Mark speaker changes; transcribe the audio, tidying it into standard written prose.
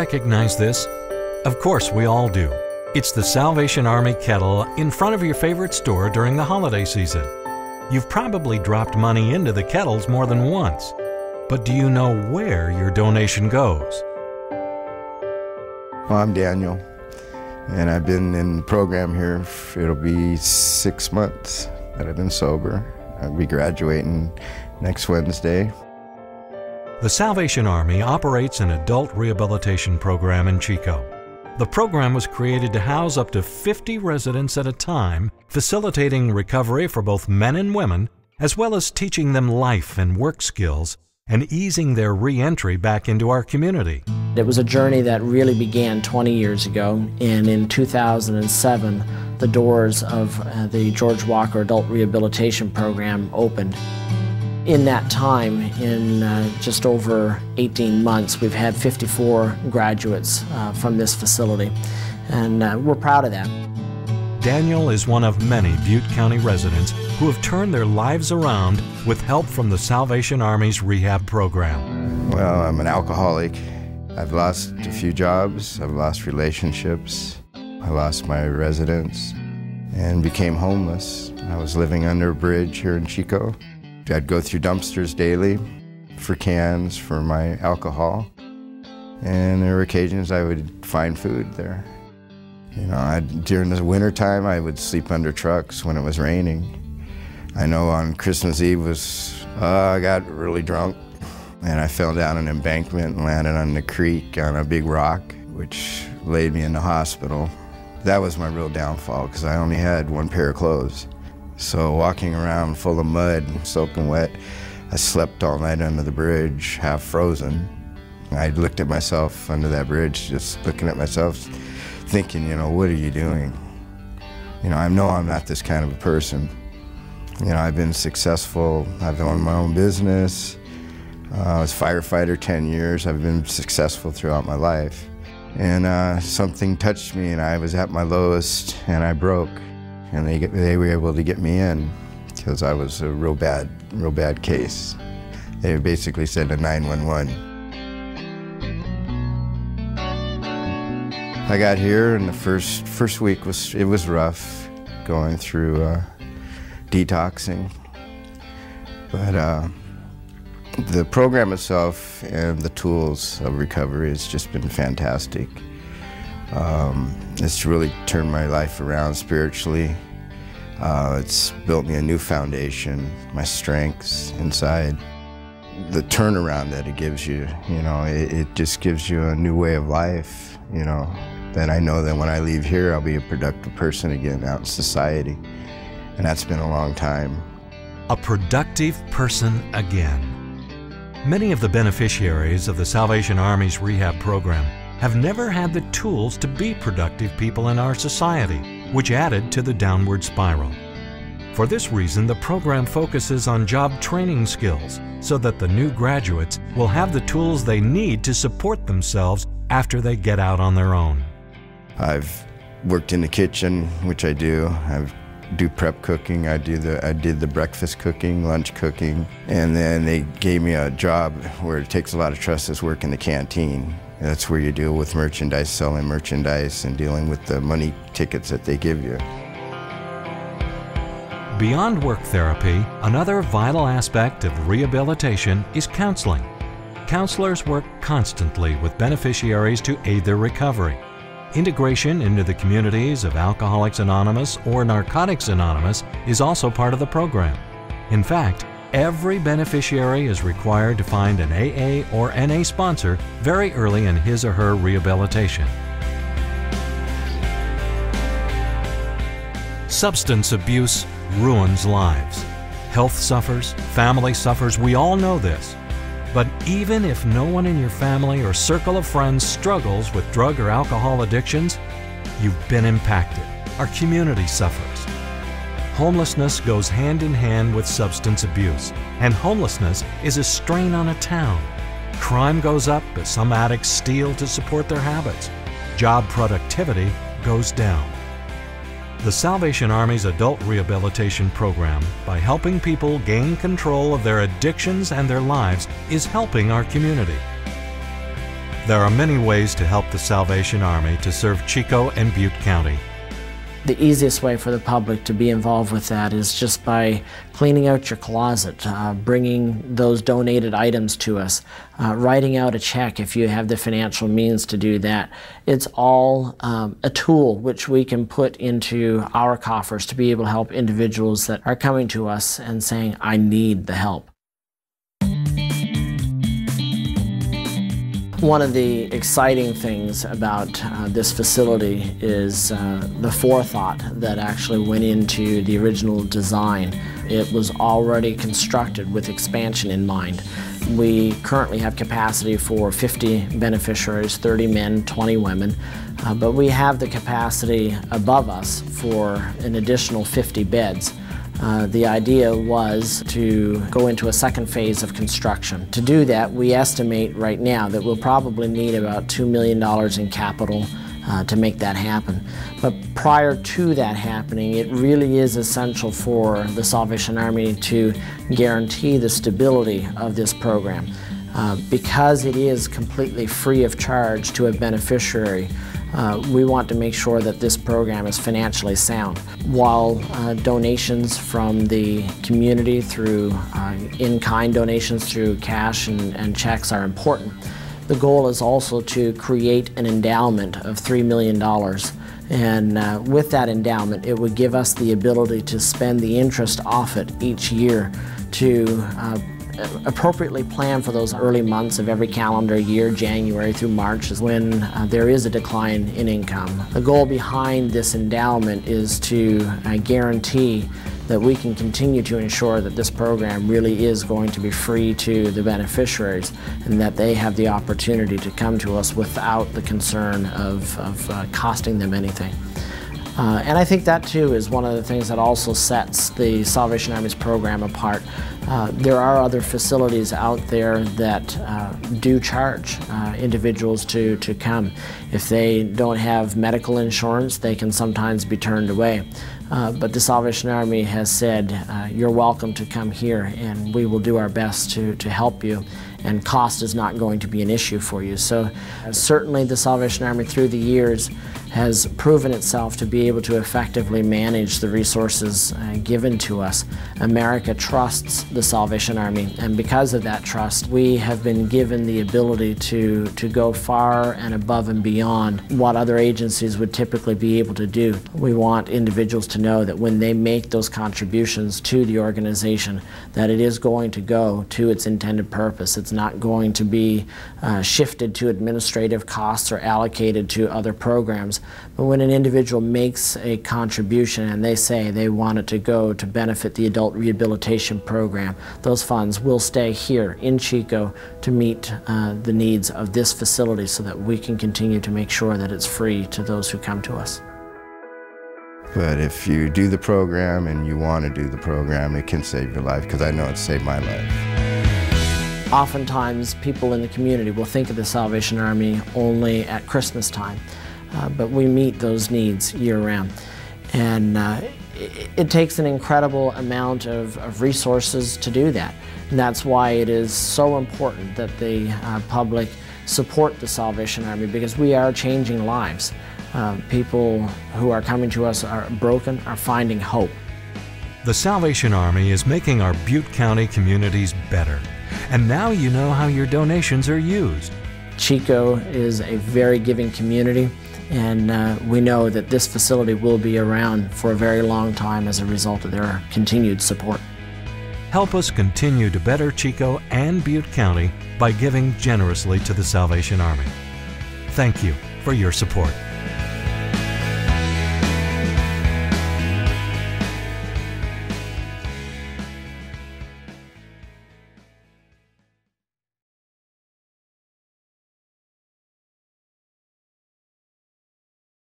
Speaker 1: recognize this? Of course we all do. It's the Salvation Army kettle in front of your favorite store during the holiday season. You've probably dropped money into the kettles more than once. But do you know where your donation goes?
Speaker 2: Well, I'm Daniel, and I've been in the program here. It'll be 6 months that I've been sober. I'll be graduating next Wednesday.
Speaker 1: The Salvation Army operates an adult rehabilitation program in Chico. The program was created to house up to 50 residents at a time, facilitating recovery for both men and women, as well as teaching them life and work skills and easing their re-entry back into our community.
Speaker 3: It was a journey that really began 20 years ago, and in 2007, the doors of the George Walker Adult Rehabilitation Program opened. In that time, in just over 18 months, we've had 54 graduates from this facility, and we're proud of that.
Speaker 1: Daniel is one of many Butte County residents who have turned their lives around with help from the Salvation Army's rehab program.
Speaker 2: Well, I'm an alcoholic. I've lost a few jobs, I've lost relationships, I lost my residence, and became homeless. I was living under a bridge here in Chico. I'd go through dumpsters daily for cans for my alcohol, and there were occasions I would find food there. You know, during the winter time, I would sleep under trucks when it was raining. I know on Christmas Eve I got really drunk, and I fell down an embankment and landed on the creek on a big rock, which laid me in the hospital. That was my real downfall, because I only had one pair of clothes. So walking around full of mud, soaking wet, I slept all night under the bridge, half frozen. I looked at myself under that bridge, just looking at myself, thinking, you know, what are you doing? You know, I know I'm not this kind of a person. You know, I've been successful. I've owned my own business. I was a firefighter 10 years. I've been successful throughout my life. And something touched me, and I was at my lowest, and I broke. And they were able to get me in because I was a real bad case. They basically said to 911. I got here, and the first week was rough, going through detoxing. But the program itself and the tools of recovery has just been fantastic. It's really turned my life around spiritually. It's built me a new foundation, my strengths inside. The turnaround that it gives you, you know, it just gives you a new way of life, you know, that I know that when I leave here, I'll be a productive person again out in society. And that's been a long time.
Speaker 1: A productive person again. Many of the beneficiaries of the Salvation Army's rehab program have never had the tools to be productive people in our society, which added to the downward spiral. For this reason, the program focuses on job training skills so that the new graduates will have the tools they need to support themselves after they get out on their own.
Speaker 2: I've worked in the kitchen, which I do. I do prep cooking. I did the breakfast cooking, lunch cooking, and then they gave me a job where it takes a lot of trust is work in the canteen. That's where you deal with merchandise, selling merchandise, and dealing with the money tickets that they give you.
Speaker 1: Beyond work therapy, another vital aspect of rehabilitation is counseling. Counselors work constantly with beneficiaries to aid their recovery. Integration into the communities of Alcoholics Anonymous or Narcotics Anonymous is also part of the program. In fact, every beneficiary is required to find an AA or NA sponsor very early in his or her rehabilitation. Substance abuse ruins lives. Health suffers, family suffers, we all know this. But even if no one in your family or circle of friends struggles with drug or alcohol addictions, you've been impacted. Our community suffers. Homelessness goes hand in hand with substance abuse, and homelessness is a strain on a town. Crime goes up as some addicts steal to support their habits. Job productivity goes down. The Salvation Army's Adult Rehabilitation Program, by helping people gain control of their addictions and their lives, is helping our community. There are many ways to help the Salvation Army to serve Chico and Butte County.
Speaker 3: The easiest way for the public to be involved with that is just by cleaning out your closet, bringing those donated items to us, writing out a check if you have the financial means to do that. It's all a tool which we can put into our coffers to be able to help individuals that are coming to us and saying, I need the help. One of the exciting things about this facility is the forethought that actually went into the original design. It was already constructed with expansion in mind. We currently have capacity for 50 beneficiaries, 30 men, 20 women, but we have the capacity above us for an additional 50 beds. The idea was to go into a second phase of construction. To do that, we estimate right now that we'll probably need about $2 million in capital to make that happen. But prior to that happening, it really is essential for the Salvation Army to guarantee the stability of this program. Because it is completely free of charge to a beneficiary, we want to make sure that this program is financially sound. While donations from the community through in-kind donations through cash and checks are important, the goal is also to create an endowment of $3 million. And with that endowment, it would give us the ability to spend the interest off it each year to appropriately plan for those early months of every calendar year. January through March is when there is a decline in income. The goal behind this endowment is to guarantee that we can continue to ensure that this program really is going to be free to the beneficiaries and that they have the opportunity to come to us without the concern of costing them anything. And I think that too is one of the things that also sets the Salvation Army's program apart. There are other facilities out there that do charge individuals to come. If they don't have medical insurance, they can sometimes be turned away. But the Salvation Army has said, you're welcome to come here and we will do our best to help you, and cost is not going to be an issue for you. So certainly the Salvation Army through the years has proven itself to be able to effectively manage the resources given to us. America trusts the Salvation Army, and because of that trust, we have been given the ability to go far and above and beyond what other agencies would typically be able to do. We want individuals to know that when they make those contributions to the organization, that it is going to go to its intended purpose. It's not going to be shifted to administrative costs or allocated to other programs. But when an individual makes a contribution and they say they want it to go to benefit the adult rehabilitation program, those funds will stay here in Chico to meet the needs of this facility so that we can continue to make sure that it's free to those who come to us.
Speaker 2: But if you do the program and you want to do the program, it can save your life, because I know it saved my life.
Speaker 3: Oftentimes, people in the community will think of the Salvation Army only at Christmas time, but we meet those needs year-round. And it takes an incredible amount of resources to do that. And that's why it is so important that the public support the Salvation Army, because we are changing lives. People who are coming to us are broken, are finding hope.
Speaker 1: The Salvation Army is making our Butte County communities better. And now you know how your donations are used.
Speaker 3: Chico is a very giving community, and we know that this facility will be around for a very long time as a result of their continued support.
Speaker 1: Help us continue to better Chico and Butte County by giving generously to the Salvation Army. Thank you for your support.